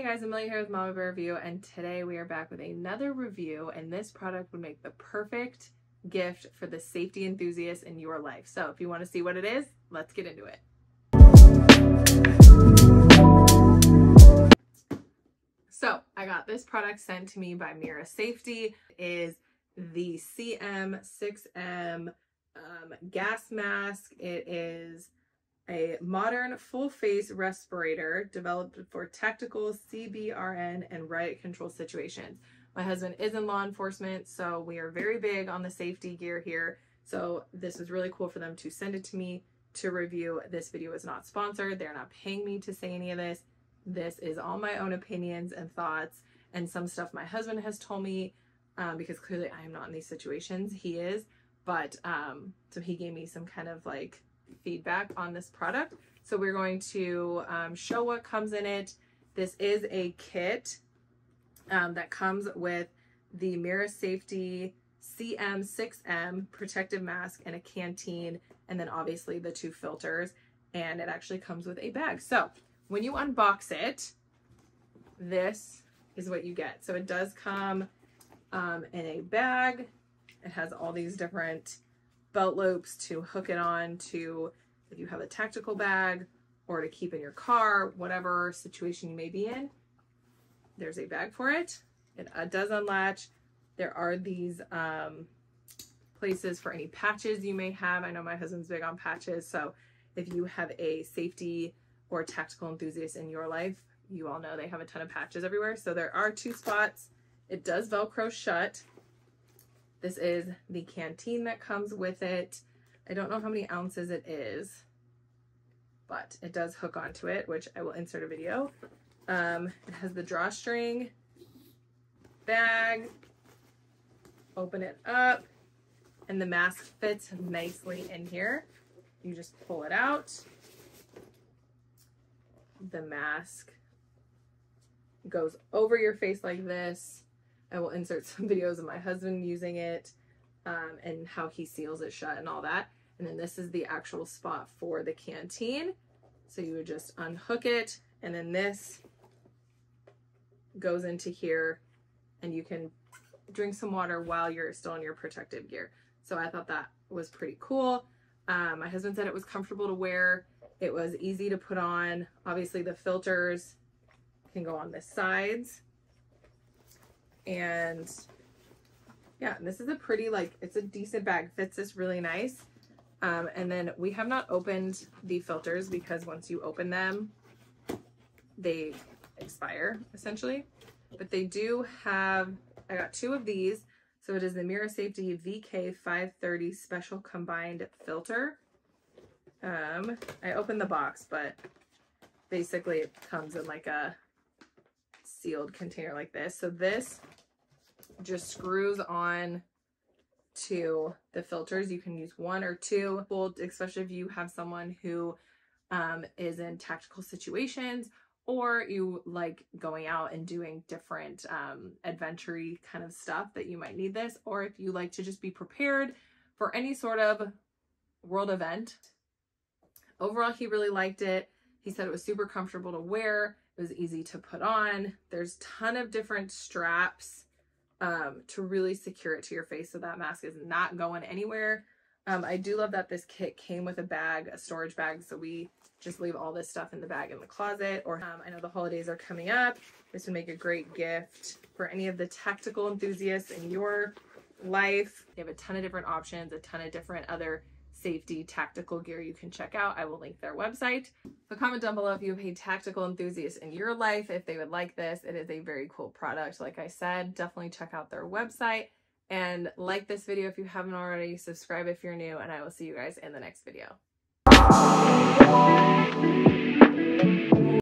guys, Amelia here with Mama Bear Review, and today we are back with another review, and this product would make the perfect gift for the safety enthusiast in your life. So if you want to see what it is, let's get into it. So I got this product sent to me by Mira Safety. It is the CM6 gas mask. It is a modern full-face respirator developed for tactical CBRN and riot control situations. My husband is in law enforcement, so we are very big on the safety gear here. So this was really cool for them to send it to me to review. This video is not sponsored. They're not paying me to say any of this. This is all my own opinions and thoughts and some stuff my husband has told me because clearly I am not in these situations. He is, but so he gave me some kind of like feedback on this product. So we're going to show what comes in it. This is a kit that comes with the Mira Safety CM6 protective mask and a canteen, and then obviously the 2 filters, and it actually comes with a bag. So when you unbox it, this is what you get. So it does come in a bag. It has all these different belt loops to hook it on to if you have a tactical bag or to keep in your car, whatever situation you may be in. There's a bag for it. It does unlatch. There are these places for any patches you may have. I know my husband's big on patches, so if you have a safety or tactical enthusiast in your life, you all know they have a ton of patches everywhere. So there are 2 spots. It does Velcro shut. This is the canteen that comes with it. I don't know how many ounces it is, but it does hook onto it, which I will insert a video. It has the drawstring, bag, open it up, and the mask fits nicely in here. You just pull it out. The mask goes over your face like this. I will insert some videos of my husband using it and how he seals it shut and all that. And then this is the actual spot for the canteen. So you would just unhook it, and then this goes into here, and you can drink some water while you're still in your protective gear. So I thought that was pretty cool. My husband said it was comfortable to wear. It was easy to put on. Obviously the filters can go on the sides. And yeah, this is a pretty, like, it's a decent bag. Fits this really nice. And then we have not opened the filters because once you open them, they expire essentially. But they do have, I got 2 of these. So it is the Mira Safety VK530 Special Combined Filter. I opened the box, but basically it comes in like a sealed container like this. So this just screws on to the filters. You can use 1 or 2, especially if you have someone who is in tactical situations, or you like going out and doing different adventure-y kind of stuff that you might need this, or if you like to just be prepared for any sort of world event. Overall, he really liked it. He said it was super comfortable to wear. It was easy to put on. There's a ton of different straps to really secure it to your face so that mask is not going anywhere. I do love that this kit came with a bag, a storage bag, so we just leave all this stuff in the bag in the closet. Or I know the holidays are coming up. This would make a great gift for any of the tactical enthusiasts in your life. They have a ton of different options, a ton of different other safety tactical gear you can check out. I will link their website. So comment down below if you have a tactical enthusiast in your life, if they would like this. It is a very cool product. Like I said, definitely check out their website and like this video if you haven't already. Subscribe if you're new, and I will see you guys in the next video.